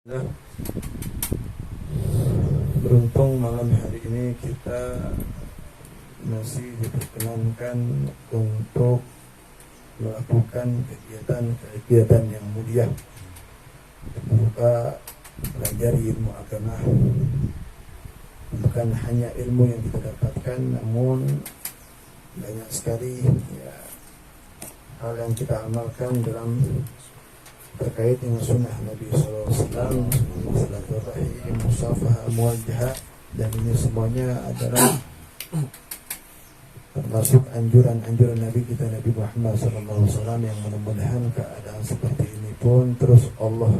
Nah, beruntung malam hari ini kita masih diperkenankan untuk melakukan kegiatan yang mulia, membuka belajar ilmu agama. Bukan hanya ilmu yang kita dapatkan, namun banyak sekali hal yang kita amalkan dalam terkait dengan sunnah Nabi SAW, silaturahim, musafah, muwajahah, dan ini semuanya adalah termasuk anjuran-anjuran Nabi kita, Nabi Muhammad SAW, yang mudah-mudahan keadaan seperti ini pun terus Allah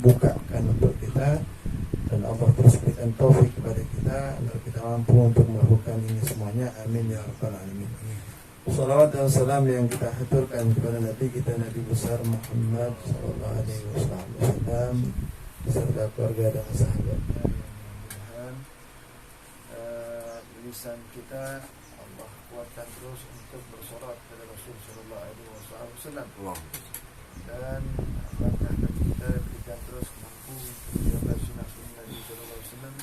bukakan untuk kita, dan Allah terus berikan taufik kepada kita agar kita mampu untuk melakukan ini semuanya. Amin ya rabbal alamin. Salawat dan salam yang kita haturkan kepada Nabi kita, Nabi besar Muhammad sallallahu alaihi wasallam, beserta keluarga dan sahabatnya, yang mudah-mudahan lisan kita Allah kuatkan terus untuk bersolat kepada Rasul sallallahu alaihi wasallam, dan apakah kita berikan terus mampu untuk menjaga sunnah Nabi sallallahu alaihi wasallam.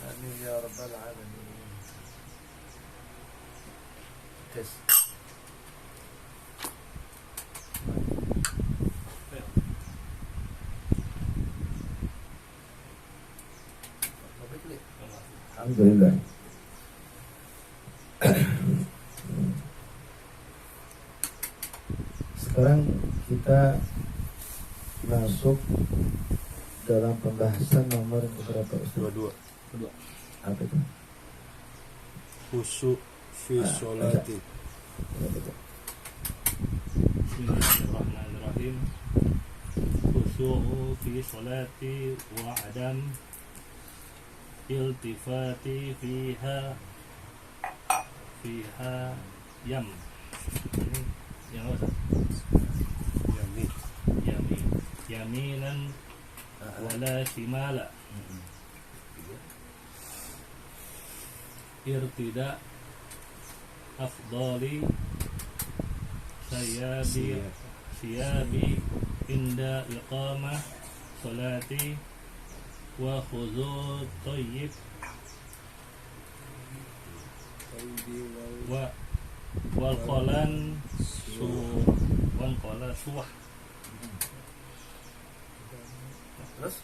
Amin ya rabbal alamin. Tes. Alhamdulillah. Sekarang kita masuk dalam pembahasan nomor berapa? Dua. Apa itu? Khusyuk fi sholati. Bismillahirrahmanirrahim. Khusyuk fi sholati wa adam iltifati fiha yam. Ini yang apa? Yaminan wala shimala. Irtida afdali siyabi inda iqamah salati wa khudhu tayyib wal qalan suwah. Terus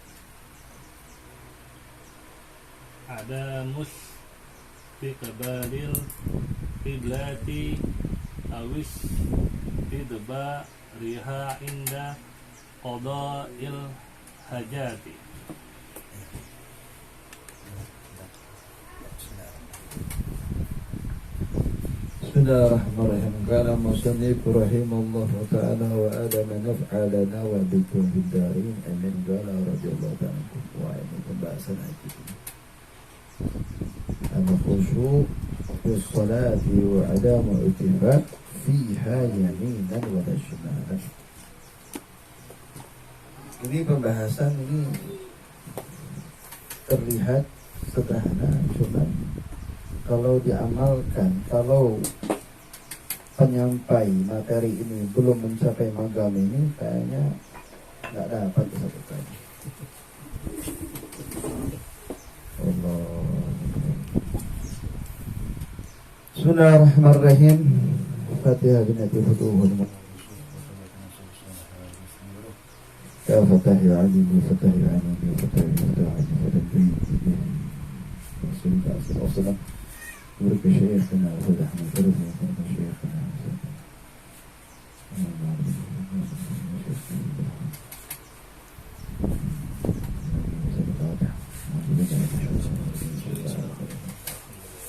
ada istiqbalil qiblati awis tidba riha inda qada'il hajati. Bismillahirrahmanirrahim. Qala musannif rahimahullahu ta'ala wa adama naf'alana wa bikum bid-darin. Amin. Qala radhiyallahu ta'ala wa ini pembahasan ayat ini. Al-khusyu' fi sholati wa adamu ittifaq fiha yaminan wa shimalan. Ini pembahasan ini terlihat sederhana, cuma kalau diamalkan, kalau penyampai materi ini belum mencapai magam ini, kayaknya nggak dapat disatukan. Allah. Bismillahirrahmanirrahim. Fatihah binati futuhul ya fatahi alim fatahi alim fatahi fatahi fatahi Rasulullah sallallahu alaihi wasallam. بارك شيخنا وفتح من فرضه وفتح شيخنا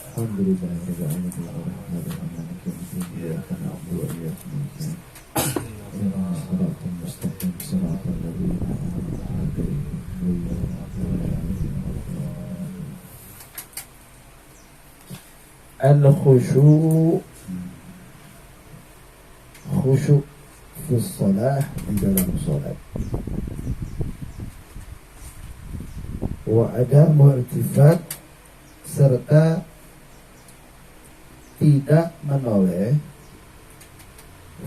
الحمد لله رب العالمين الرحمن الرحيم مالك يوم الدين إياك نعبد وإياك نستعين اهدنا الصراط المستقيم صراط الذين أنعمت عليهم غير المغضوب عليهم. Al-khusyu' khusyuk fi shalah, di dalam salat, wa adamu irtifat, serta tidak menoleh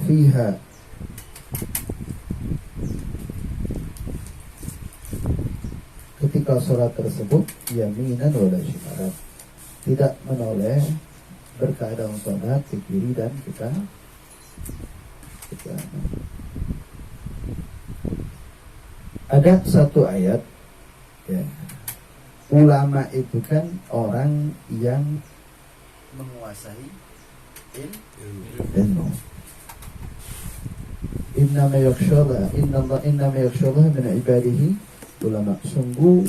fiha ketika sholat tersebut yaminan wala shimalan, tidak menoleh berkeadaan sholat ke kiri dan ke kanan. Ada satu ayat ya, ulama itu kan orang yang menguasai ilmu. Innama yakhshallah min ibadihi ulama. Sungguh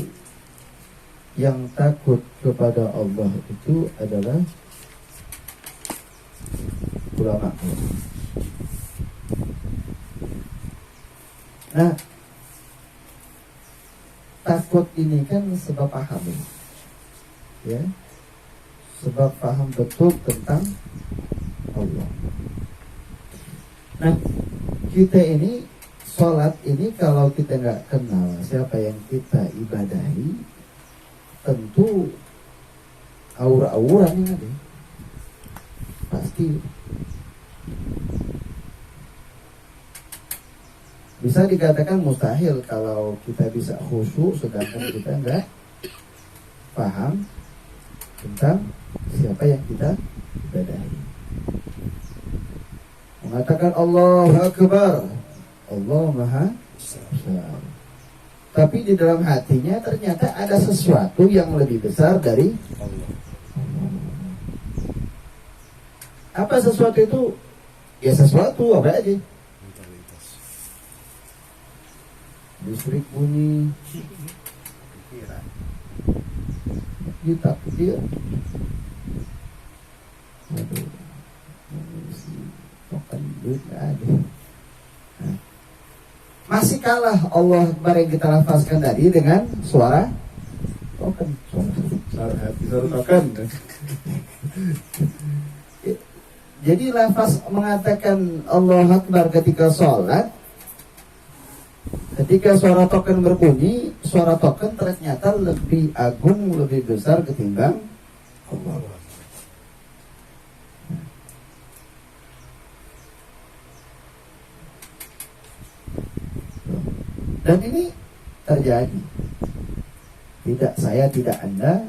yang takut kepada Allah itu adalah ulama. Nah, takut ini kan sebab paham, ya, sebab paham betul tentang Allah. Nah, kita ini sholat ini kalau kita nggak kenal siapa yang kita ibadahi, tentu aura-aura nih ada, pasti. Bisa dikatakan mustahil kalau kita bisa khusyuk sedangkan kita nggak paham tentang siapa yang kita ibadahi. Mengatakan Allahu Akbar, Allah Maha Besar, tapi di dalam hatinya ternyata ada sesuatu yang lebih besar dari Allah. Apa sesuatu itu? Ya sesuatu apa aja. Listrik bunyi, pikiran, kita pikir, aduh, token duit nggak ada. Nah, masih kalah Allah Akbar yang kita lafazkan tadi dengan suara token, suara hati, suara token. Jadi lafaz mengatakan Allah Akbar ketika sholat, ketika suara token berbunyi, suara token ternyata lebih agung, lebih besar ketimbang Allah. Dan ini terjadi. Tidak saya, tidak Anda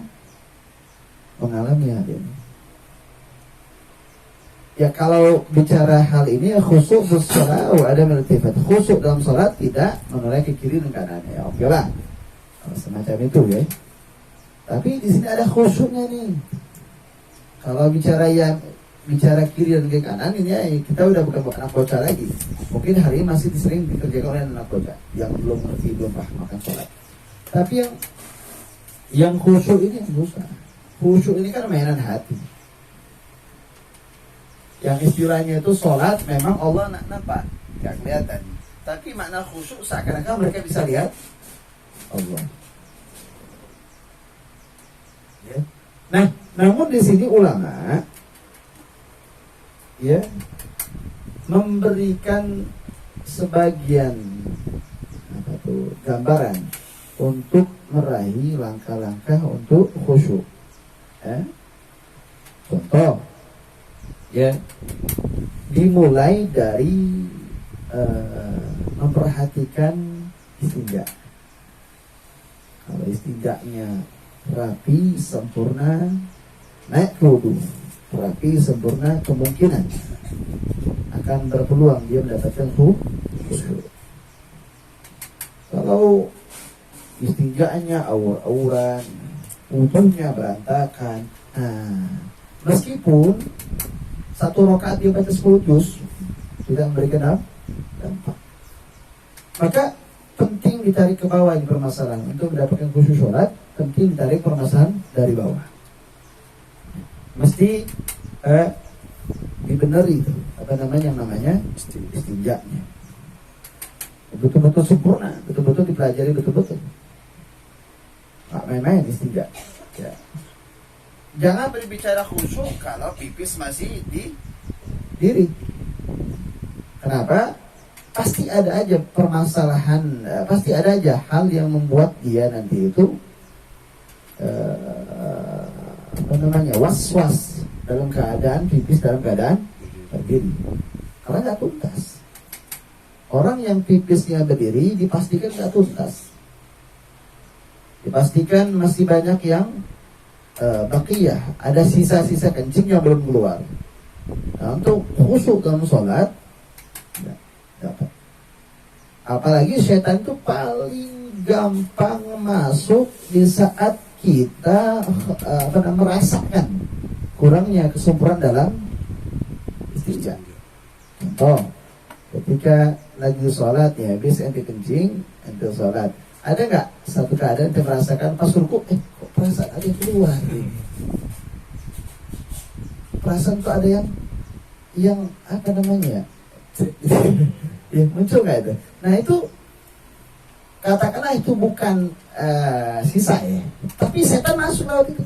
mengalami hal ini. Ya kalau bicara hal ini ya khusyuk bersalat ada meltifat. Khusyuk dalam salat tidak menoleh ke kiri dan kanan. Ya oke lah. Semacam itu ya. Tapi di sini ada khusyuknya nih. Kalau bicara kiri dan ke kanan ini ya kita udah bukan anak bocah lagi. Mungkin hari ini masih sering dikerjakan oleh anak bocah yang belum ngerti, belum paham akan salat. Tapi yang khusyuk ini susah. Khusyuk ini kan mainan hati. Yang istilahnya itu sholat memang Allah nak nampak, gak kelihatan. Tapi makna khusyuk seakan-akan mereka bisa lihat Allah. Ya. Nah, namun di sini ulama ya memberikan sebagian gambaran untuk meraih langkah-langkah untuk khusyuk. Contoh. Ya, dimulai dari memperhatikan istinja. Kalau istinjanya rapi, sempurna, naik ke wudu, rapi, sempurna, kemungkinan akan berpeluang dia mendapatkan khusyuk. Kalau istinjanya aur-auran, wudunya berantakan, meskipun satu rakaat dia baca 10 juz tidak memberikan dampak. Maka penting ditarik ke bawah ini permasalahan. Untuk mendapatkan khusyuk sholat, penting ditarik permasalahan dari bawah. Mesti dibeneri itu yang namanya istinjanya. Betul-betul sempurna, betul-betul dipelajari betul-betul. Nggak main-main istinja. Ya. Jangan berbicara khusyuk kalau pipis masih di diri. Kenapa? Pasti ada aja permasalahan, pasti ada aja hal yang membuat dia nanti itu was-was dalam keadaan pipis dalam keadaan berdiri. Karena nggak tuntas. Orang yang pipisnya berdiri dipastikan nggak tuntas. Dipastikan masih banyak yang baqiyah, ada sisa-sisa kencing yang belum keluar. Nah, untuk khusyuk dalam sholat, dapat. Apalagi setan itu paling gampang masuk di saat kita merasakan kurangnya kesempurnaan dalam istinja. Contoh, ketika lagi sholat ya, habis ente kencing, ente sholat. Ada nggak satu keadaan ente merasakan pas ruku, kok perasaan ada yang keluar? Perasaan tuh ada yang apa namanya? Ya, muncul nggak itu? Nah itu katakanlah itu bukan sisa ya, tapi setan masuk lewat itu.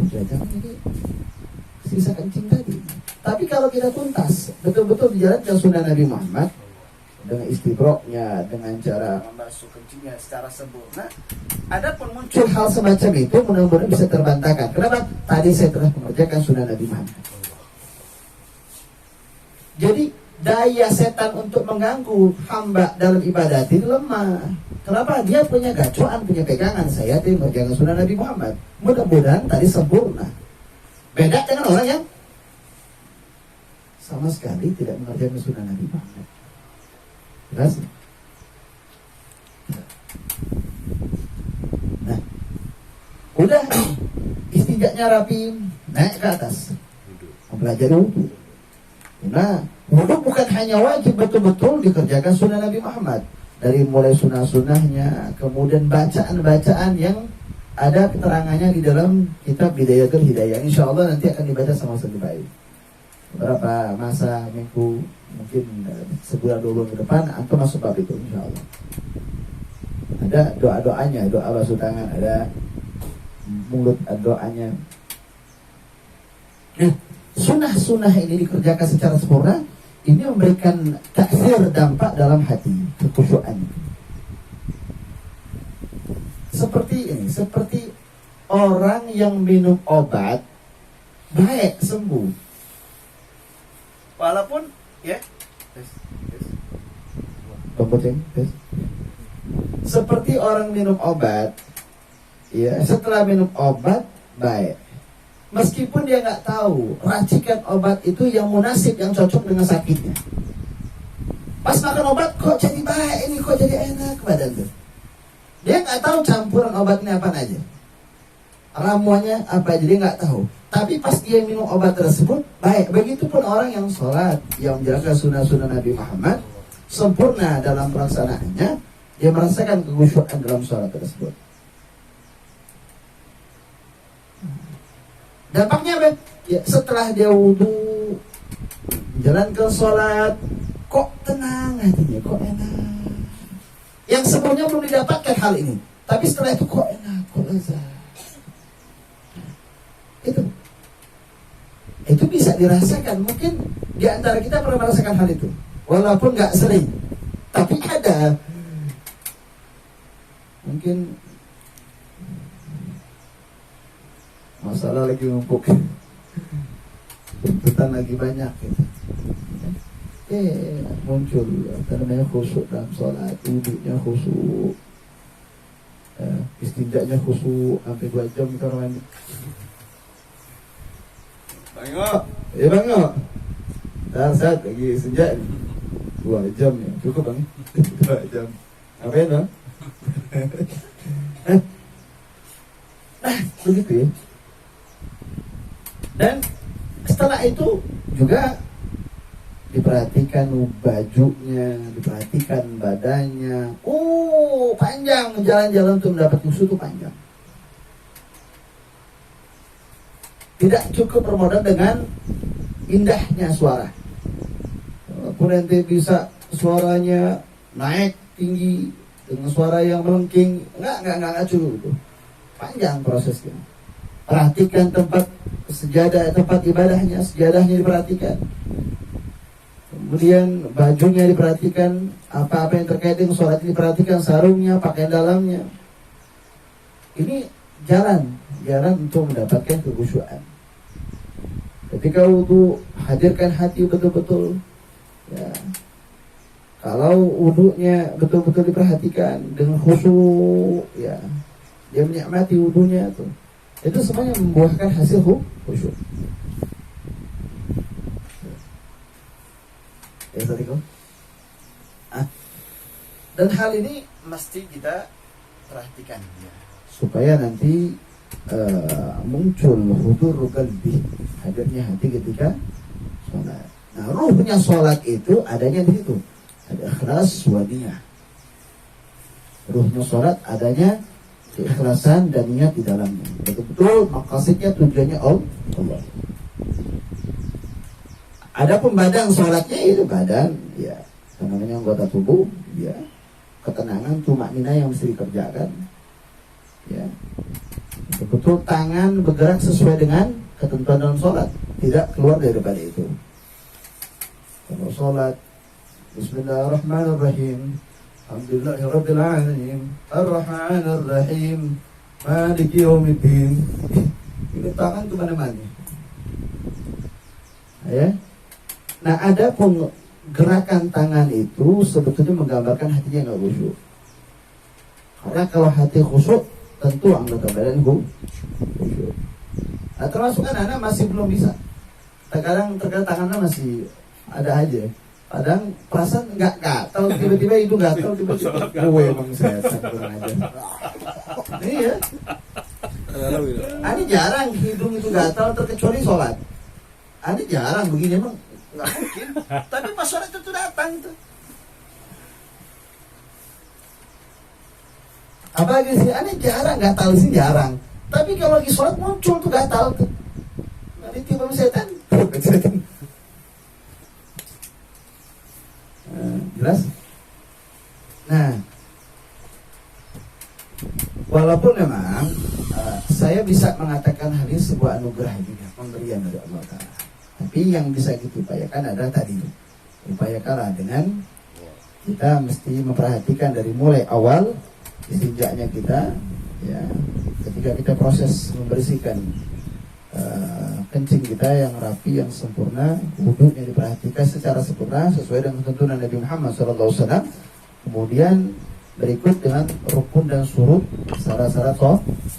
Jangan ini sisa kencing tadi. Tapi kalau kita tuntas, betul-betul dijalankan sunnah Nabi Muhammad dengan istibroknya, dengan cara membasuh kencingnya secara sempurna, adapun muncul hal semacam itu mudah-mudahan bisa terbantahkan. Kenapa? Tadi saya telah mengerjakan sunnah Nabi Muhammad. Jadi daya setan untuk mengganggu hamba dalam ibadat itu lemah. Kenapa? Dia punya gacoan, punya pegangan. Saya tadi mengerjakan sunnah Nabi Muhammad. Mudah-mudahan tadi sempurna. Beda dengan orang yang sama sekali tidak mengerjakan sunnah Nabi Muhammad. Jelas? Nah, udah istinjaknya rapi, naik ke atas, mempelajari wudhu. Nah, wudhu bukan hanya wajib, betul-betul dikerjakan sunnah Nabi Muhammad. Dari mulai sunnah-sunnahnya, kemudian bacaan-bacaan yang ada keterangannya di dalam kitab Bidayatul Hidayah. Insya Allah nanti akan dibaca sama-sama baik. Beberapa masa, minggu, mungkin sebulan 2 bulan ke depan, antum masuk bab itu insya Allah. Ada doa-doanya, doa basuh tangan, ada mulut doanya. Sunnah-sunnah ini dikerjakan secara sempurna, ini memberikan taksir dampak dalam hati, kekhusyuan. Seperti ini, seperti orang yang minum obat baik sembuh. Walaupun ya, seperti orang minum obat, ya setelah minum obat baik. Meskipun dia nggak tahu racikan obat itu yang munasib, yang cocok dengan sakitnya. Pas makan obat kok jadi baik ini, kok jadi enak badan tuh. Dia nggak tahu campuran obatnya apa aja, ramuannya apa aja, dia nggak tahu. Tapi pas dia minum obat tersebut baik. Begitupun orang yang sholat, yang menjalankan sunnah-sunnah Nabi Muhammad sempurna dalam pelaksanaannya, dia merasakan kekhusyuan dalam sholat tersebut. Dampaknya apa? Ya, setelah dia wudhu, menjalankan sholat, kok tenang hatinya, kok enak. Yang sebelumnya belum didapatkan hal ini, tapi setelah itu kok enak, kok lezat. Itu bisa dirasakan. Mungkin di antara kita pernah merasakan hal itu, walaupun nggak sering, tapi ada. Mungkin masalah lagi numpuk, tuntutan lagi banyak gitu. Muncul apa namanya khusyuk dalam sholat, wudhunya khusyuk, istinjaknya khusyuk sampai 2 jam kita orang ini. Bangok, saat lagi istinja 2 jam ya, cukup bang, 2 jam. Ngapain bang? Nah, begitu ya. Dan setelah itu juga diperhatikan bajunya, diperhatikan badannya. Panjang jalan-jalan untuk mendapat khusyuk itu panjang. Tidak cukup bermodal dengan indahnya suara. Walaupun ente bisa suaranya naik tinggi dengan suara yang melengking, enggak cukup itu. Panjang prosesnya. Perhatikan tempat sejadah, tempat ibadahnya, sejadahnya diperhatikan. Kemudian bajunya diperhatikan, apa-apa yang terkait dengan sholat diperhatikan, sarungnya, pakaian dalamnya. Ini jalan untuk mendapatkan kekhusyuan. Ketika wudhu, hadirkan hati betul-betul. Ya. Kalau wudhunya betul-betul diperhatikan dengan khusyuk, ya, dia menikmati wudhunya tuh, itu semuanya membuahkan hasil khusyuk. Ya, tadi kau. Dan hal ini mesti kita perhatikan ya, supaya nanti muncul hudur qalbi, hadirnya hati ketika sholat. Nah, ruhnya sholat itu adanya di situ, ada ikhlas wa niyah. Ruhnya sholat adanya keikhlasan dan niat di dalamnya. Betul-betul maqasidnya, tujuannya Allah. Ada pembadang sholatnya itu badan, ya, namanya anggota tubuh, ya, ketenangan, tumakninah yang mesti dikerjakan, ya. Betul tangan bergerak sesuai dengan ketentuan dalam sholat, tidak keluar daripada itu. Kalau sholat, Bismillahirrahmanirrahim, Alhamdulillahirrabbilalamin, Ar-Rahmanirrahim, Maliki Yawmiddin. Ini tangan kemana-mana, ya. Nah, ada pun gerakan tangan itu sebetulnya menggambarkan hatinya nggak khusyuk. Karena kalau hati khusyuk, tentu anggota badan khusyuk. Nah, termasuk anak-anak masih belum bisa. Terkadang tangannya masih ada aja. Kadang perasaan nggak gatal, tiba-tiba itu gatal, tiba-tiba gue emang saya kurang aja. Iya. Ini jarang hidung itu gatal terkecuali sholat. Ini jarang begini emang. Nggak mungkin, tapi pas sholat itu datang tuh. Apalagi sih, aneh jarang gatal sih, jarang. Tapi kalau lagi sholat muncul tuh gatal tuh. Nanti tiba setan. Jelas? Nah, walaupun memang saya bisa mengatakan hal ini sebuah anugerah juga, pemberian dari Allah Ta'ala. Tapi yang bisa kita upayakan adalah tadi, upayakanlah dengan kita mesti memperhatikan dari mulai awal istinjaknya kita, ya, ketika kita proses membersihkan kencing kita yang rapi, yang sempurna, wudhunya diperhatikan secara sempurna sesuai dengan tuntunan Nabi Muhammad SAW. Kemudian berikut dengan rukun dan surut syarat-syarat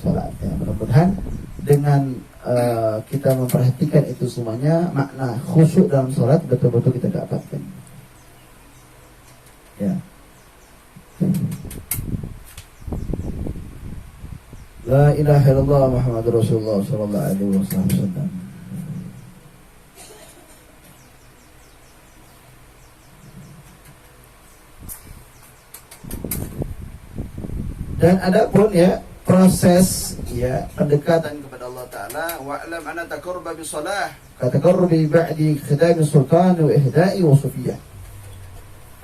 sholat. Ya, mudah-mudahan dengan kita memperhatikan itu semuanya, makna khusyuk dalam sholat betul-betul kita dapatkan. Ya. La ilaha illallah Muhammadur Rasulullah sallallahu alaihi wasallam. Dan ada pun ya proses ya pendekatan kepada Allah Ta'ala. Wa'lam anna taqarruba bis salah kataqarrubi ba'di khidam sultan wa ihda'i wa sufiyah.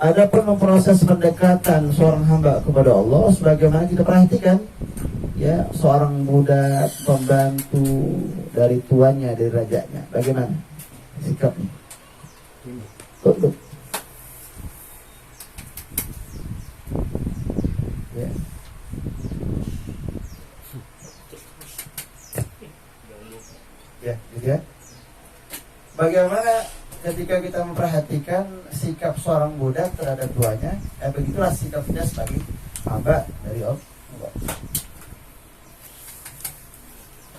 Ada pun proses pendekatan seorang hamba kepada Allah sebagaimana kita perhatikan, ya, seorang budak pembantu dari tuannya, dari rajanya, bagaimana sikapnya? Tunduk. Ya. Ya, gitu ya. Bagaimana ketika kita memperhatikan sikap seorang budak terhadap tuannya, begitulah sikap kita sebagai hamba dari Allah.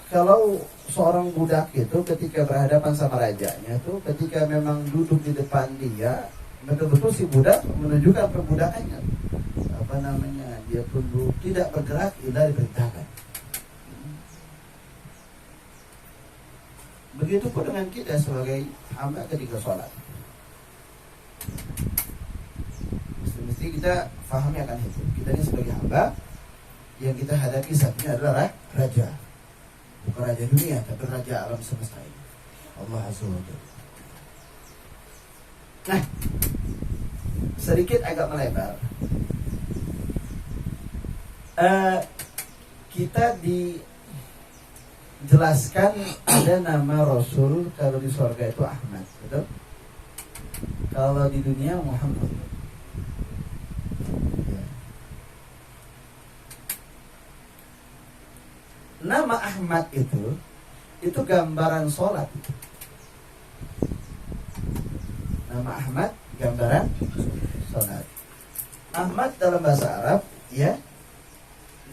Kalau seorang budak itu ketika berhadapan sama rajanya itu, ketika memang duduk di depan dia, betul-betul si budak menunjukkan perbudakannya. Dia tunduk, tidak bergerak, tidak diperintahkan. Begitu pun dengan kita sebagai hamba ketika sholat. Mesti kita fahami akan itu. Kita ini sebagai hamba, yang kita hadapi saat ini adalah raja. Bukan raja dunia, tapi raja alam semesta ini, Allah Azza wa Jalla. Nah, sedikit agak melebar. Kita dijelaskan ada nama Rasul, kalau di surga itu Ahmad, betul? Kalau di dunia Muhammad. Ya. Nama Ahmad itu gambaran sholat. Nama Ahmad gambaran salat. Ahmad dalam bahasa Arab, ya,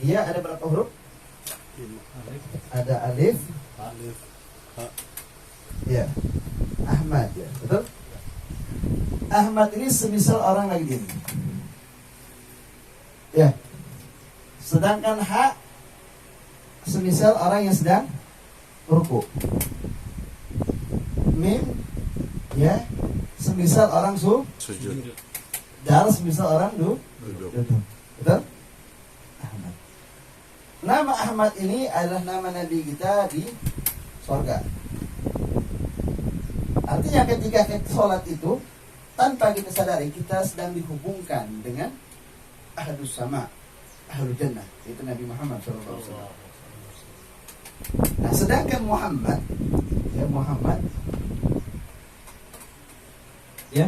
dia ada berapa huruf? Alif, Ada alif, alif, ha, ya. Ahmad, ya, betul? Ahmad ini semisal orang lagi diri. Ya. Sedangkan ha semisal orang yang sedang ruku. Mim, ya, semisal orang Sujud. dal semisal orang Duduk. duduk. Betul? Ahmad. Nama Ahmad ini adalah nama Nabi kita di surga. Artinya ketika kita sholat itu, tanpa kita sadari kita sedang dihubungkan dengan ahlus sama, ahlul jannah, yaitu Nabi Muhammad SAW. Nah, sedangkan Muhammad, ya, ya,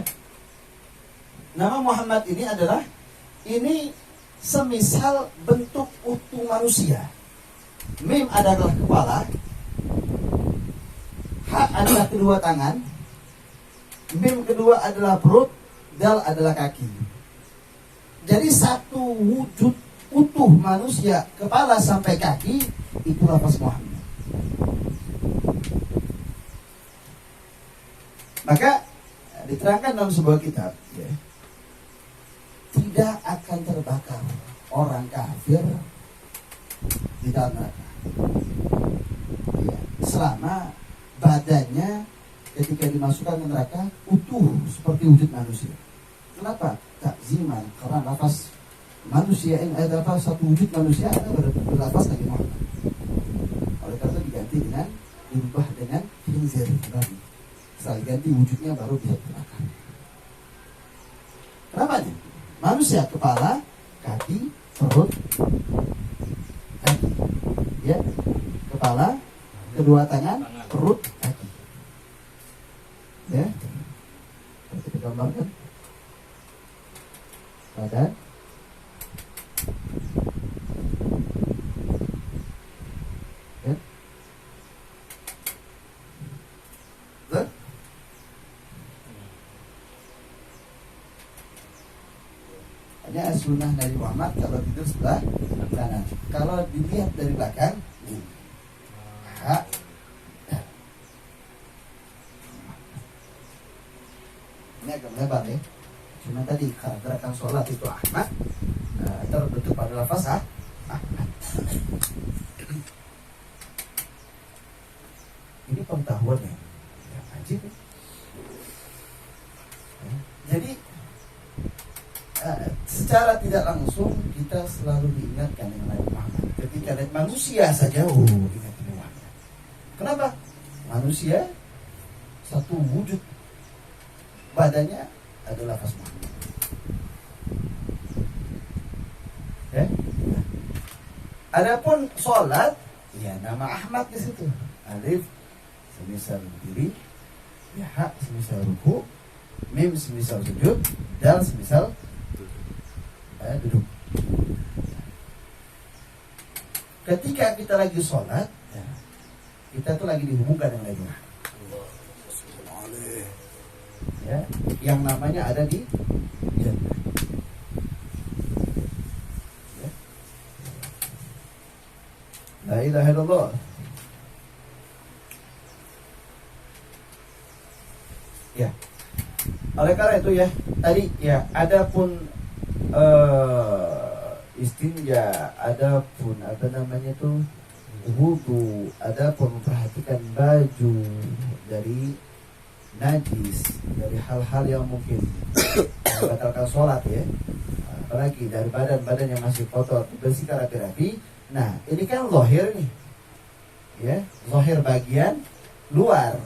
nama Muhammad ini adalah, ini semisal bentuk utuh manusia. Mim adalah kepala, ha adalah kedua tangan, mim kedua adalah perut, dal adalah kaki. Jadi satu wujud utuh manusia, kepala sampai kaki, itu lafaz Muhammad. Maka diterangkan dalam sebuah kitab, ya, tidak akan terbakar orang kafir di dalam neraka, ya, selama badannya ketika dimasukkan ke neraka utuh seperti wujud manusia. Kenapa? Takziman, karena lafaz manusia ini adalah satu wujud manusia berlafaz Nabi Muhammad. Oleh karena itu diganti dengan, dirubah dengan khinzir babi. Setelah diganti wujudnya baru bisa diterangkan. Kenapa nih? Manusia kepala, kaki, perut, kaki, ya, kepala, kedua tangan, perut, kaki, ya. Kita gambarkan badan, ya. Betul? Hanya sunnah Nabi Muhammad kalau tidur sebelah kanan. Kalau dilihat dari belakang, ha, ini agak melebar ya. Cuma tadi karena gerakan sholat itu Ahmad, terbentuk pada lafaz Ahmad. Ini pengetahuan ya, ajib. Jadi secara tidak langsung kita selalu diingatkan dengan Nabi Muhammad. Ketika lihat manusia saja, ingat Nabi Muhammad. Kenapa? Manusia satu wujud badannya adalah lafaz Muhammad. Ya? Adapun sholat, ya nama Ahmad di situ. Alif semisal berdiri, ya, ha semisal ruku, mim semisal sujud, dal semisal duduk. Ketika kita lagi sholat, ya, kita tuh lagi dihubungkan dengan Nabi Muhammad. Ya, yang namanya ada di jannah. Ya. La ilaha illallah. Ya. Oleh karena itu ya, tadi ya, adapun istinja, adapun apa namanya itu wudu, adapun memperhatikan baju dari najis, dari hal-hal yang mungkin membatalkan sholat ya, apalagi dari badan yang masih kotor dibersihkan rapi-rapi. Nah ini kan zahir nih, ya, zahir bagian luar.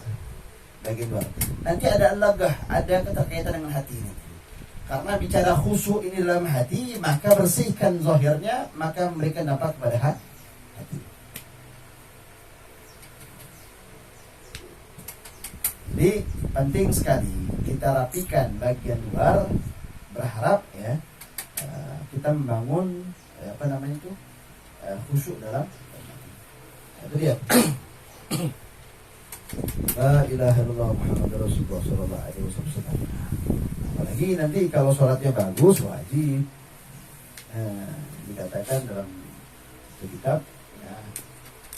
Nanti ada lagah, ada keterkaitan dengan hati ini. Karena bicara khusyuk ini dalam hati, maka bersihkan zahirnya, maka mereka dapat kepada hati. Jadi penting sekali kita rapikan bagian luar, berharap ya kita membangun apa namanya itu khusyuk dalam itu dia. La ilaha illallah Muhammadur Rasulullah sallallahu alaihi wasallam. Apalagi nanti kalau sholatnya bagus, wajib. Dikatakan dalam kitab, ya,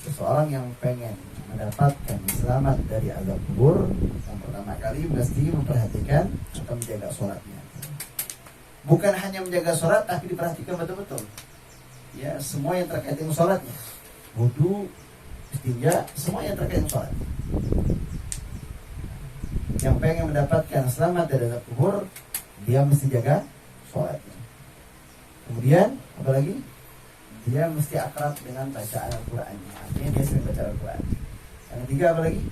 seseorang yang pengen mendapatkan selamat dari azab kubur, yang pertama kali mesti memperhatikan atau menjaga sholatnya. Bukan hanya menjaga sholat, tapi diperhatikan betul-betul. Ya, semua yang terkait dengan sholatnya, wudu, istinja, semua yang terkait dengan sholat. Yang pengen mendapatkan selamat dari azab kubur, dia mesti jaga sholatnya. Kemudian, apalagi? Dia mesti akrab dengan bacaan Al-Qur'annya. Artinya dia sering baca Al-Quran. Yang ketiga apalagi?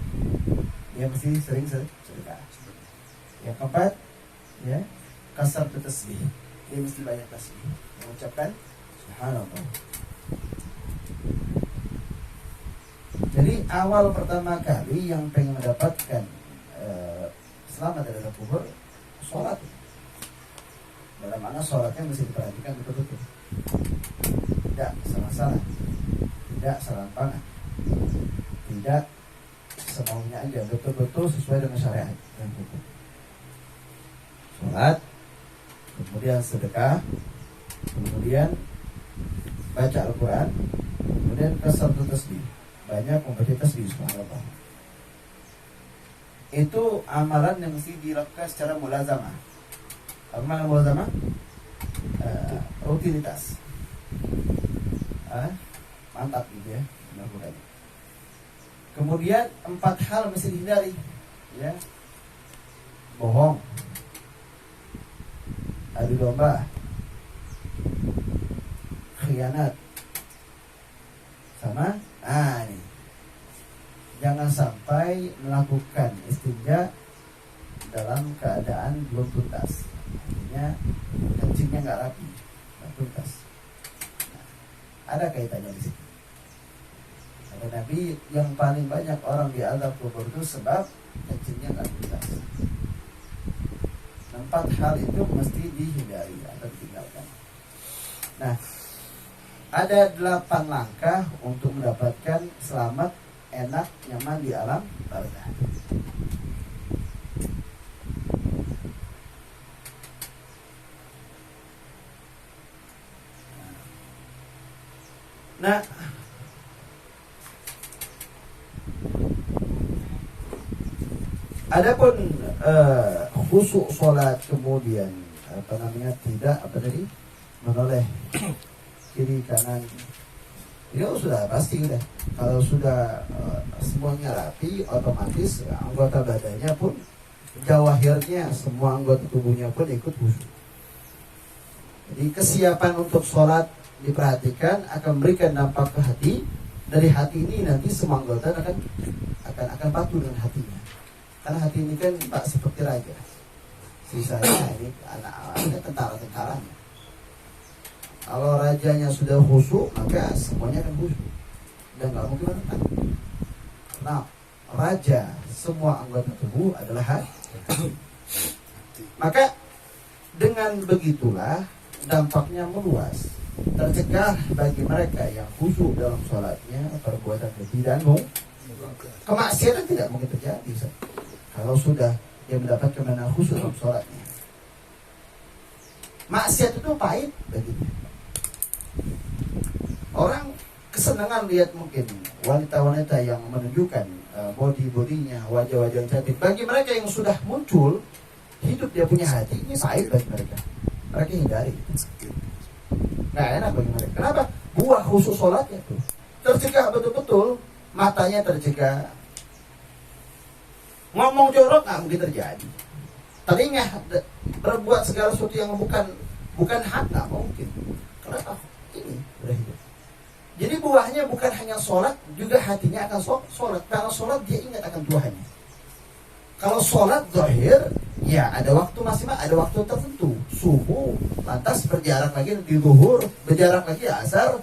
Dia mesti sering sedekah. Yang keempat, ya, kasar tasbih. Dia mesti banyak tasbih. Mengucapkan subhanallah. Jadi awal pertama kali yang pengen mendapatkan selamat dari azab kubur, sholat. Dalam mana sholatnya mesti diperhatikan betul-betul. Tidak salah-salah, tidak serampangan, tidak semaunya aja, betul-betul sesuai dengan syariat dan hukum. Sholat, kemudian sedekah, kemudian baca Al-Quran, kemudian kasar tasbih, banyak membaca tasbih, subhanallah. Itu amalan yang mesti dilakukan secara mulazamah. Amalan mulazamah, rutinitas. Mantap gitu ya, melakukannya. Kemudian 4 hal mesti dihindari, ya. Bohong, adu domba, khianat, sama ini. Jangan sampai melakukan istinja dalam keadaan belum tuntas. Artinya kencingnya nggak rapi, nggak tuntas. Nah, ada kaitannya di situ. Kata Nabi, yang paling banyak orang diazab kubur itu sebab kencingnya nggak tuntas. 4 hal itu mesti dihindari atau ditinggalkan. Nah, ada 8 langkah untuk mendapatkan selamat, enak, nyaman di alam barzah. Nah, adapun khusyuk sholat, kemudian tidak menoleh kiri kanan, itu sudah pasti udah. Kalau sudah semuanya rapi, otomatis anggota badannya pun, jawahirnya, semua anggota tubuhnya pun ikut khusyuk. Jadi kesiapan untuk sholat diperhatikan, akan memberikan dampak ke hati. Dari hati ini nanti semua anggota akan patuh dengan hatinya. Karena hati ini kan Pak seperti raja. Sisanya ini anak-anaknya tentara-tentaranya. Kalau rajanya sudah khusyuk, maka semuanya akan khusyuk. Dan nggak mungkin menentang. Nah, raja semua anggota tubuh adalah hati. Maka dengan begitulah dampaknya meluas. Tercegah bagi mereka yang khusyuk dalam sholatnya perbuatan keji dan kemaksiatan tidak mungkin terjadi. Kalau sudah dia mendapat kemenangan khusyuk dalam sholatnya. Maksiat itu pahit begitu. Orang kesenangan lihat mungkin wanita-wanita yang menunjukkan body-bodinya, wajah-wajah yang cantik. Bagi mereka yang sudah muncul hidup dia punya hati, ini pahit bagi mereka. Mereka hindari. Nggak enak bagi mereka. Kenapa? Buah khusyuk sholatnya tuh tercegah betul-betul, matanya tercegah. Ngomong jorok nggak mungkin terjadi. Telinga berbuat segala sesuatu yang bukan hak nggak mungkin. Kenapa? Ini udah hidup. Jadi buahnya bukan hanya sholat, juga hatinya akan sholat. Karena sholat dia ingat akan Tuhannya. Kalau sholat zahir, ya ada waktu maksimal, ada waktu tertentu. Subuh, lantas berjarak lagi di zuhur, berjarak lagi asar.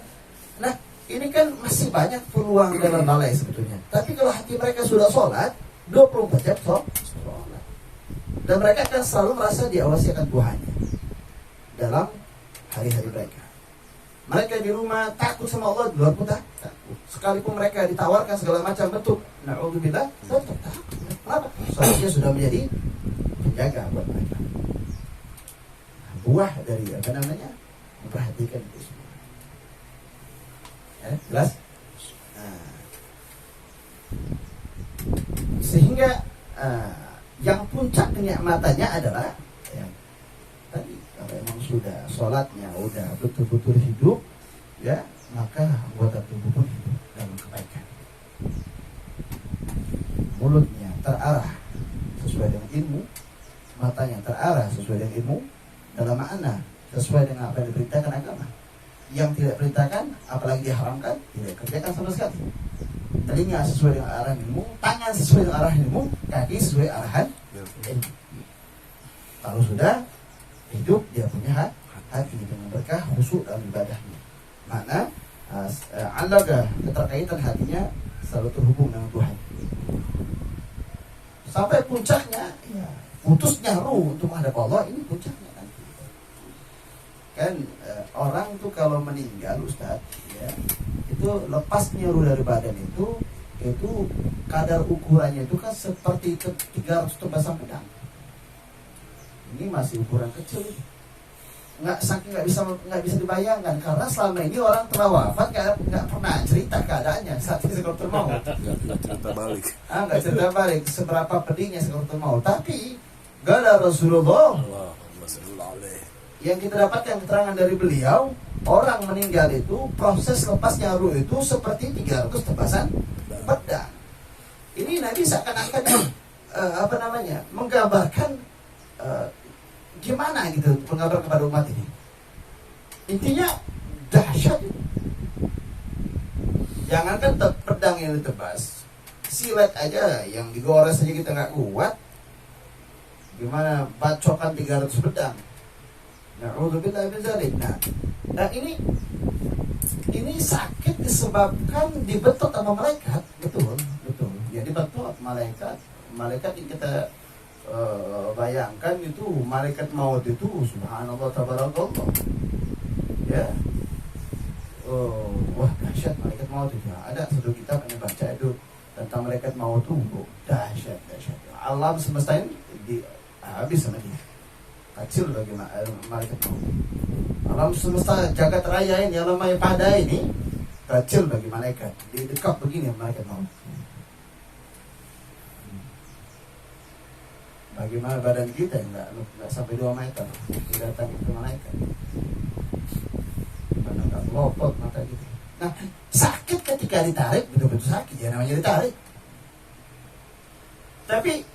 Nah, ini kan masih banyak peluang dalam lalai sebetulnya. Tapi kalau hati mereka sudah sholat, 24 jam sholat. Dan mereka akan selalu merasa diawasi akan Tuhannya dalam hari-hari mereka. Mereka di rumah takut sama Allah, di luar pun takut. Sekalipun mereka ditawarkan segala macam bentuk, na'udzubillah, tetap takut. Kenapa? Soalnya sudah menjadi penjaga buat mereka. buah dari apa namanya, memperhatikan itu semua. Ya, jelas? Nah, sehingga yang puncak kenikmatannya adalah ya, tadi kalau emang sudah sholatnya udah betul-betul hidup, ya, maka anggota tubuh pun hidup dalam kebaikan. Mulutnya terarah sesuai dengan ilmu, matanya terarah sesuai dengan ilmu, dalam makna sesuai dengan apa yang diperintahkan agama. Yang tidak diperintahkan, apalagi diharamkan, tidak kerjakan sama sekali. Telinga sesuai dengan arahan ilmu, tangan sesuai dengan arahan ilmu, kaki sesuai arahan ilmu. Kalau sudah hidup, dia punya hati dengan berkah khusyuk dalam ibadahnya. Mana alaga keterkaitan hatinya selalu terhubung dengan Tuhan. Sampai puncaknya, ya, putusnya ruh untuk menghadap Allah, ini puncaknya nanti. Kan orang tuh kalau meninggal, Ustaz, ya, itu lepasnya ruh dari badan itu kadar ukurannya itu kan seperti 300 tebasan pedang. Ini masih ukuran kecil. Nggak bisa dibayangkan, karena selama ini orang telah wafat nggak pernah cerita keadaannya saat ini sekorotul maut. Nggak cerita balik. Nggak cerita balik seberapa pedihnya sekorotul maut. Tapi gala Rasulullah yang kita dapatkan keterangan dari beliau, orang meninggal itu proses lepasnya ruh itu seperti 300 tebasan pedang. Ini Nabi seakan-akan menggambarkan gimana gitu penggambar kepada umat ini. Intinya dahsyat. Jangankan pedang yang ditebas, silet aja yang digores aja kita nggak kuat. Gimana bacokan 300 pedang? Na'udzubillah min dzalik. Nah ini sakit disebabkan dibetot sama malaikat, betul. Ya dibetot malaikat yang kita bayangkan itu malaikat maut itu subhanallah tabarakallah. Ya. Wah dahsyat malaikat maut itu. Ada satu kitab yang baca itu tentang malaikat maut itu dahsyat. Alam semesta ini habis sama dia. Kecil bagi malaikat maut. Alam semesta jagat raya ini, alam maya pada ini kecil bagi malaikat. Di dekat begini malaikat maut. Bagaimana badan kita nggak sampai 2 meter didatangi ke malaikat. Mana nggak lopot mata kita. Nah sakit ketika ditarik, betul-betul sakit ya, namanya ditarik. Tapi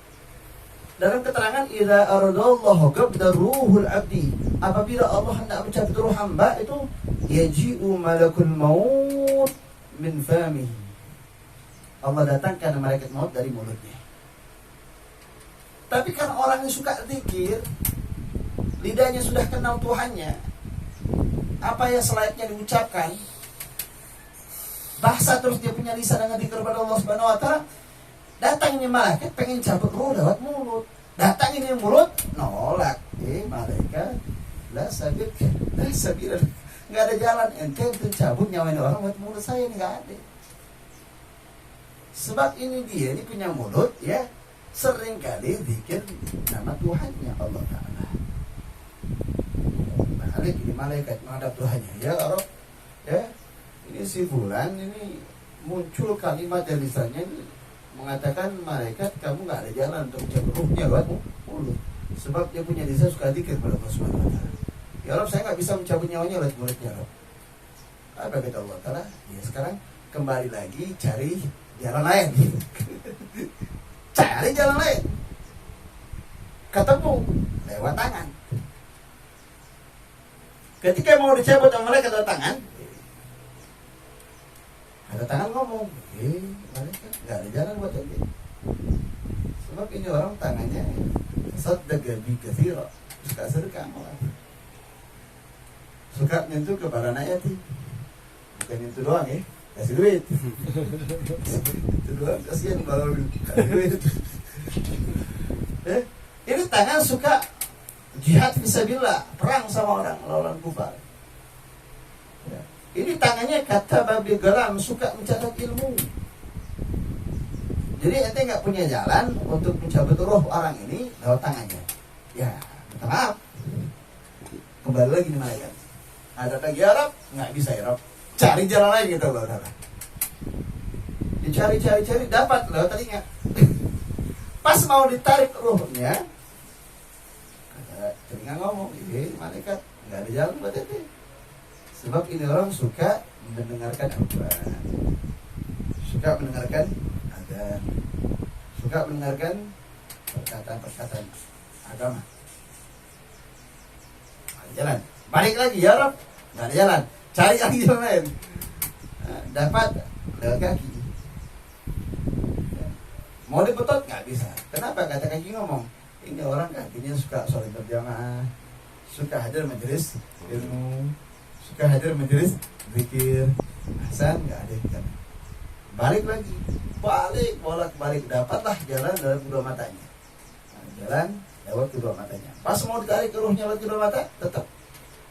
dalam keterangan idza aradallahu qabda ruhul abdi, apabila Allah hendak mencabut ruh hamba itu yaji'u malakul maut min famihi. Allah datangkan malaikat maut dari mulutnya. Tapi kan orang yang suka zikir, lidahnya sudah kenal Tuhannya, apa yang selayaknya diucapkan, bahasa terus dia punya lisan dengan zikir kepada Allah Subhanahu wa taala. Datang ini malaikat pengen cabut ruh lewat mulut. Datang ini mulut nolak. Malaikat la sabir, enggak ada jalan ente untuk cabut nyawain orang lewat mulut saya, ini enggak ada. Sebab ini dia punya mulut, ya, sering kali zikir nama Tuhannya Allah Ta'ala. Balik ini malaikat menghadap Tuhannya. Ya Rabb, ya, ini si fulan ini muncul kalimat dari lisannya ini mengatakan malaikat kamu nggak ada jalan untuk mencabut ruhnya lewat mulut. Sebab dia punya lisan suka zikir kepada Allah Subhanahu wa taala. Ya Rabb, saya nggak bisa mencabut nyawanya lewat mulutnya, Rabb. Apa kata Allah Ta'ala? Ya sekarang kembali lagi cari jalan lain. Cari jalan lain. Ketemu lewat tangan. Ketika mau dicabut sama malaikat lewat tangan, ada tangan ngomong, malaikat nggak ada jalan buat ini. Sebab ini orang tangannya saddaqa bi katsira, suka sedekah malah. Suka nyentuh ke para nayati. Bukan nyentuh doang ya, kasih duit. Itu doang kasihan kalau kasih duit. Ini tangan suka jihad fisabilillah, perang sama orang lawan kufar. Ya. Ini tangannya kata babi garam, suka mencatat ilmu. Jadi ente nggak punya jalan untuk mencabut roh orang ini lewat tangannya. Ya, minta maaf. kembali lagi nih malaikat. Ada lagi ya Rab, nggak bisa ya Rab. Cari jalan lain gitu loh, saudara. Dicari, dapat lewat telinga. Pas mau ditarik ruhnya, ada telinga ngomong, malaikat nggak ada jalan buat itu. Sebab ini orang suka mendengarkan Al-Quran, suka mendengarkan adzan, suka mendengarkan perkataan agama. Ada jalan, balik lagi ya Rob, nggak ada jalan, cari lagi jalan lain. Nah, dapat lewat kaki. Mau dibetot nggak bisa. Kenapa? Kata kaki ngomong, ini orang kakinya suka sholat berjamaah, suka hadir majelis ilmu, suka hadir majelis zikir. Hasan nggak ada di sana. Balik lagi, bolak-balik, dapatlah jalan dalam kedua matanya. Nah, jalan lewat kedua matanya. Pas mau ditarik ke ruhnya lewat kedua mata, tetap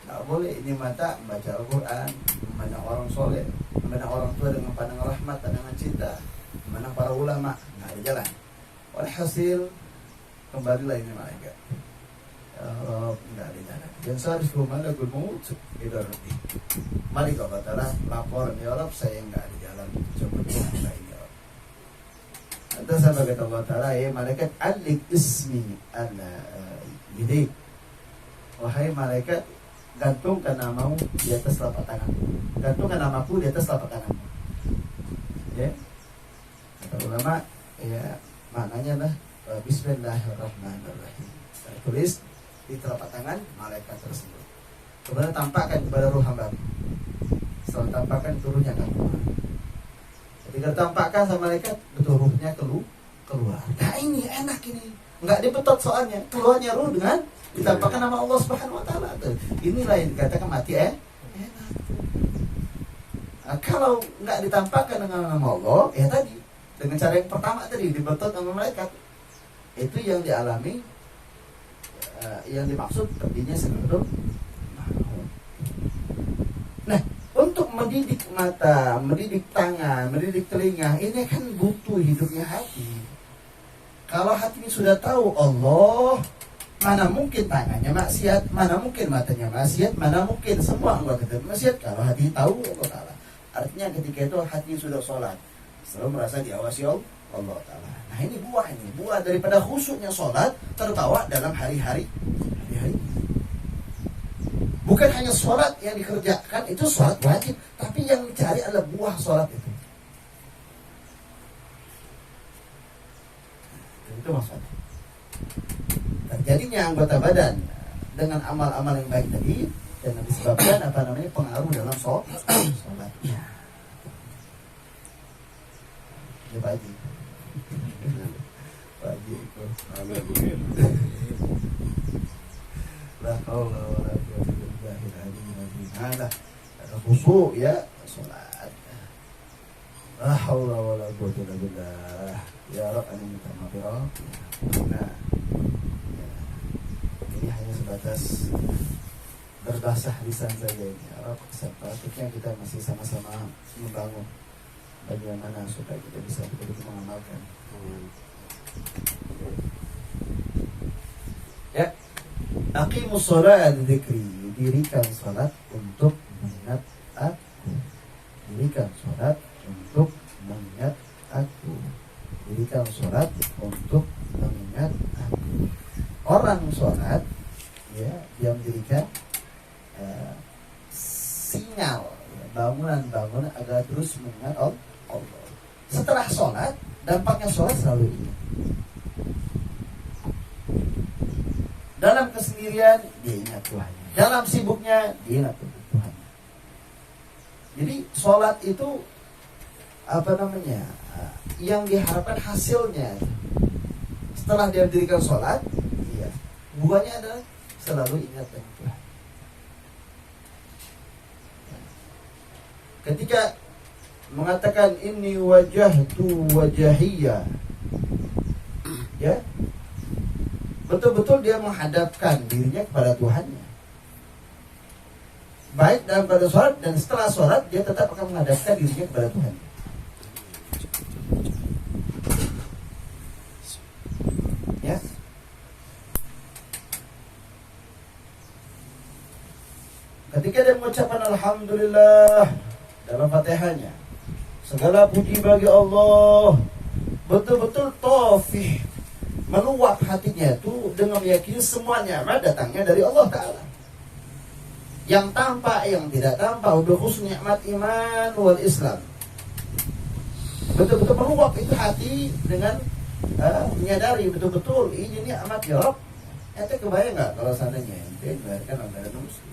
nggak boleh. Ini mata membaca Al-Quran, memandang orang soleh, memandang orang tua dengan pandangan rahmat, pandangan cinta, memandang para ulama. Nggak ada jalan. Walhasil kembalilah ini malaikat. Ya Rob, nggak ada jalan. Dan seharusnya malakul maut itu lebih. Mari kalau Ta'ala lapor, ya Rob, saya nggak ada jalan. Coba kita ini Rob. Atau sama kata Allah Ta'ala, ya malaikat alik ismi ala bidik. Wahai malaikat, gantungkan namamu di atas telapak tanganmu. Gantungkan namaku di atas telapak tanganmu. Ya, kata ulama, ya maknanya lah Bismillahirrahmanirrahim. Saya tulis di telapak tangan malaikat tersebut. Kemudian tampakkan kepada ruh hamba. Setelah tampakkan turunnya kan. Ketika tampakkan sama malaikat, betul ruhnya keluar. Nah ini enak ini, nggak dibetot soalnya. Keluarnya ruh dengan ditampakkan nama Allah Subhanahu Wa Taala. Inilah yang dikatakan mati enak. Nah, kalau nggak ditampakkan dengan nama Allah, ya tadi dengan cara yang pertama tadi dibetot sama malaikat, itu yang dialami, yang dimaksud perginya seluruh. Nah, untuk mendidik mata, mendidik tangan, mendidik telinga, ini kan butuh hidupnya hati. Kalau hati ini sudah tahu Allah, mana mungkin tangannya maksiat, mana mungkin matanya maksiat, mana mungkin semua anggota kita maksiat. Kalau hati tahu Allah Ta'ala, artinya ketika itu hati sudah sholat, selalu merasa diawasi Allah Ta'ala. Nah ini buah daripada khusyuknya sholat tertawa dalam hari-hari. Bukan hanya sholat yang dikerjakan, itu sholat wajib, tapi yang dicari adalah buah sholat itu. Itu maksudnya. Terjadinya anggota badan dengan amal-amal yang baik tadi, dan disebabkan pengaruh dalam sholat. Ya Pak Haji. Pak Haji itu. La haula wala quwwata illa billah. Ada khusyuk ya salat. La haula wala quwwata illa billah. Ya Rabb, ani minta maaf ya Rabb. Nah, ya. Ini hanya sebatas berbahasa lisan saja ini. Ya Rabb, sepatutnya kita masih sama-sama membangun bagaimana supaya kita bisa betul-betul mengamalkan. Ya, aqimus shalat dzikri, dirikan salat untuk mengingat aku. Dirikan salat untuk mengingat aku. Dirikan salat untuk mengingat aku. Orang salat ya, dia mendirikan sinyal bangunan agar terus mengingat Allah. Setelah sholat, dampaknya sholat selalu ini. Dalam kesendirian, dia ingat Tuhannya. Dalam sibuknya, dia ingat Tuhannya. Jadi sholat itu yang diharapkan hasilnya setelah dia mendirikan sholat, ya, buahnya adalah selalu ingat Tuhan. Ketika mengatakan ini wajahtu wajahiyya, ya, betul-betul dia menghadapkan dirinya kepada Tuhannya, baik dalam pada sholat dan setelah sholat dia tetap akan menghadapkan dirinya kepada Tuhan. Ya, mengucapkan alhamdulillah dalam Fatihahnya. Segala puji bagi Allah. Betul-betul taufik, meluap hatinya itu dengan meyakini semua nikmat datangnya dari Allah Ta'ala. Yang tampak, yang tidak tampak, udah khusus nikmat iman wal Islam. Betul-betul meluap itu hati dengan menyadari betul-betul ini nikmat ya Rabb. Ente kebayang nggak kalau seandainya ente melahirkan negara muslim?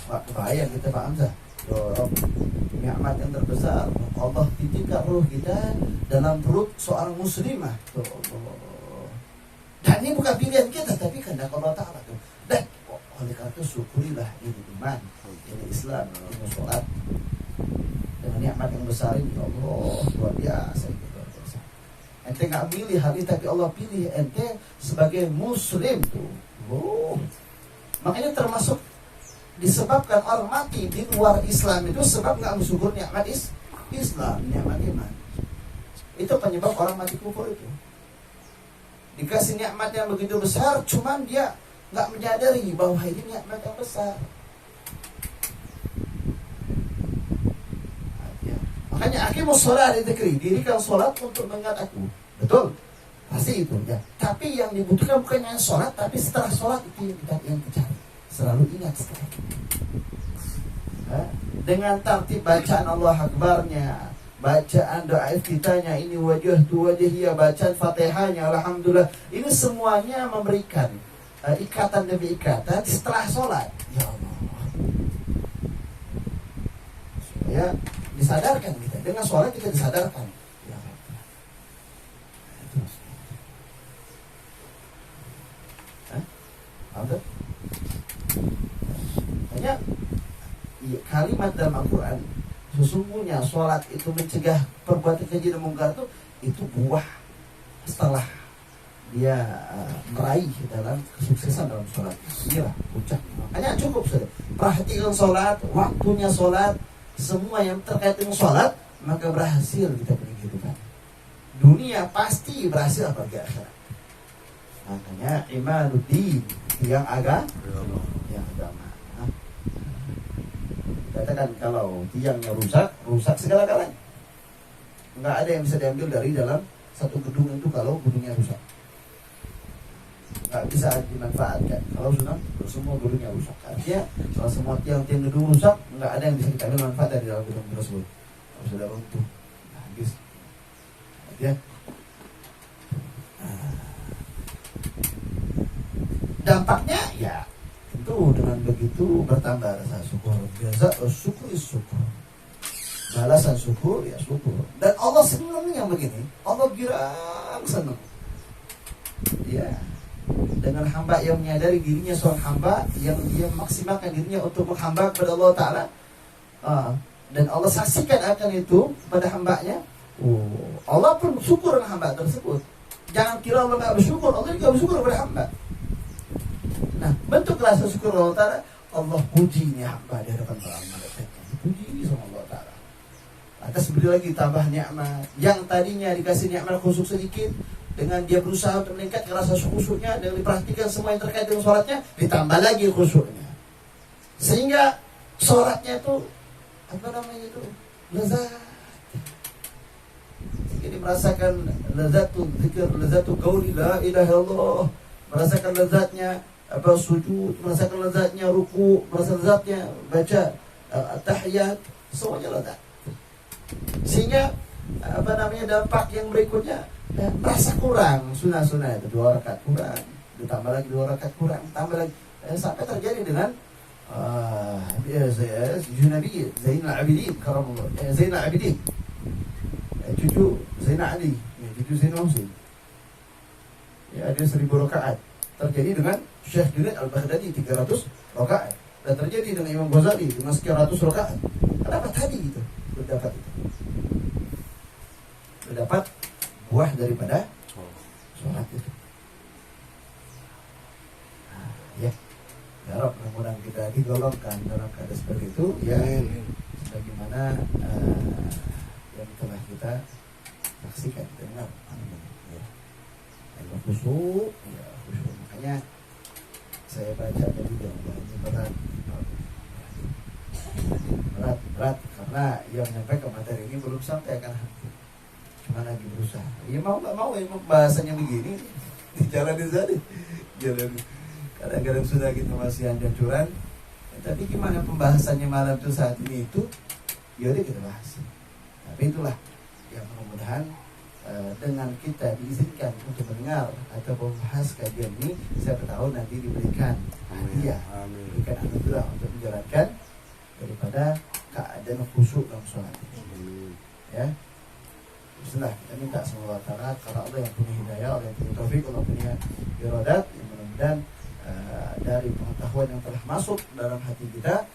Pak kebayang kita Pak Hamzah. Ya Rabb, nikmat yang terbesar Allah titipkan ruh kita dalam perut seorang muslimah. Tuh Allah. Dan ini bukan pilihan kita, tapi kehendak Allah Ta'ala tuh. Dan oleh karena itu syukurilah ini iman, ini Islam, ini sholat. Dengan nikmat yang besar ini Allah luar biasa. Ente nggak pilih hal ini, tapi Allah pilih ente sebagai muslim tuh. Makanya termasuk disebabkan orang mati di luar Islam itu sebab nggak bersyukur nikmat Islam, nikmat iman. Itu penyebab orang mati kufur itu. Dikasih nikmat yang begitu besar, cuman dia nggak menyadari bahwa ini nikmat yang besar. Makanya aqimus sholat dzikri, dirikan sholat untuk mengingat aku. Betul, pasti itu ya. Tapi yang dibutuhkan bukan hanya sholat, tapi setelah sholat itu yang dicari. Selalu ingat setelah itu. Dengan tertib bacaan Allah Akbarnya, bacaan doa iftitahnya, ini wajah tu wajahiyah, bacaan Fatihahnya, alhamdulillah. Ini semuanya memberikan ikatan demi ikatan setelah sholat. Ya Allah. Supaya disadarkan kita. Dengan sholat kita disadarkan. Ya Allah. Hanya kalimat dalam Al-Quran, sesungguhnya sholat itu mencegah perbuatan keji dan mungkar itu buah setelah dia meraih dalam kesuksesan dalam sholat. Inilah puncak. Makanya cukup sudah perhatikan sholat, waktunya sholat, semua yang terkait dengan sholat, maka berhasil kita punya kehidupan dunia, pasti berhasil apalagi akhirat. Makanya imanuddin yang agama. Katakan kalau tiangnya rusak segala-galanya. Nggak ada yang bisa diambil dari dalam satu gedung itu kalau gedungnya rusak. Nggak bisa dimanfaatkan. Kalau sudah semua gedungnya rusak. Artinya kalau semua tiang-tiang gedung rusak, nggak ada yang bisa kita ambil manfaat dari dalam gedung tersebut. Kalau sudah runtuh, habis. Ya. Dampaknya ya tentu dengan begitu bertambah rasa syukur. Biasa syukur syukur. Balasan syukur ya syukur. Dan Allah senangnya begini. Allah girang senang. Ya. Dengan hamba yang menyadari dirinya seorang hamba yang dia maksimalkan dirinya untuk menghamba kepada Allah Ta'ala. Dan Allah saksikan akan itu pada hambanya. Allah pun bersyukur dengan hamba tersebut. Jangan kira Allah tidak bersyukur. Allah juga bersyukur kepada hamba. Nah, bentuk rasa syukur Allah Ta'ala, Allah puji ini hamba di hadapan para malaikat. Puji sama Allah Ta'ala. Atas beri lagi tambah nikmat. Yang tadinya dikasih nikmat khusyuk sedikit, dengan dia berusaha untuk meningkatkan rasa khusyuknya, dengan diperhatikan semua yang terkait dengan sholatnya, ditambah lagi khusyuknya. Sehingga sholatnya itu, lezat. Sehingga dia merasakan lezatul zikir, lezatul qauli la ilaha illallah, merasakan lezatnya sujud, merasakan lezatnya ruku, merasakan lezatnya baca tahiyat, semuanya lezat. Sehingga dampak yang berikutnya merasa kurang sunah-sunah itu 2 rakaat kurang, ditambah lagi 2 rakaat kurang, tambah lagi sampai terjadi dengan Nabi Zainal Abidin karamallahu Zainal Abidin, cucu Zainal Ali, cucu Zainal Husain. Ya, ada 1000 rakaat. Terjadi dengan Syekh Junaid Al-Baghdadi 300 rakaat. Dan terjadi dengan Imam Ghazali dengan sekian ratus rakaat. Kenapa tadi gitu? Berdapat itu. Berdapat buah daripada sholat itu. Ya. Ya Rabb, mudah-mudahan kita digolongkan dalam keadaan seperti itu. Ya. Bagaimana yang telah kita saksikan, dengar. Ya. Khusyuk, ya khusyuk. Makanya saya baca tadi ini berat karena yang menyampaikan materi ini belum sampai kan, cuma lagi berusaha. Ya mau nggak mau emang bahasanya begini, dijalanin saja, jalan. Kadang-kadang sudah kita masih hancur-hancuran, tapi gimana pembahasannya malam itu saat ini itu, yaudah kita bahas. Tapi itulah yang mudah-mudahan dengan kita diizinkan untuk mendengar atau membahas kajian ini, siapa tahu nanti diberikan hadiah, diberikan anugerah untuk menjalankan daripada keadaan khusyuk dalam sholat. Ya, bismillah, kita minta semoga Allah karena Allah yang punya hidayah, Allah yang punya taufik, Allah punya iradat, yang mudah-mudahan dari pengetahuan yang telah masuk dalam hati kita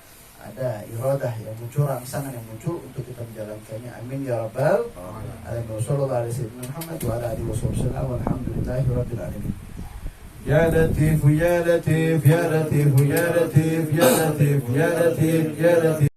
ada iradah yang muncul, rangsangan yang muncul untuk kita menjalankannya. Amin ya rabbal alamin. Wassallallahu alaihi wasallam Muhammad wa ala alihi wasallam walhamdulillahi rabbil alamin. Ya Latif ya Latif ya Latif ya Latif ya Latif ya Latif ya Latif.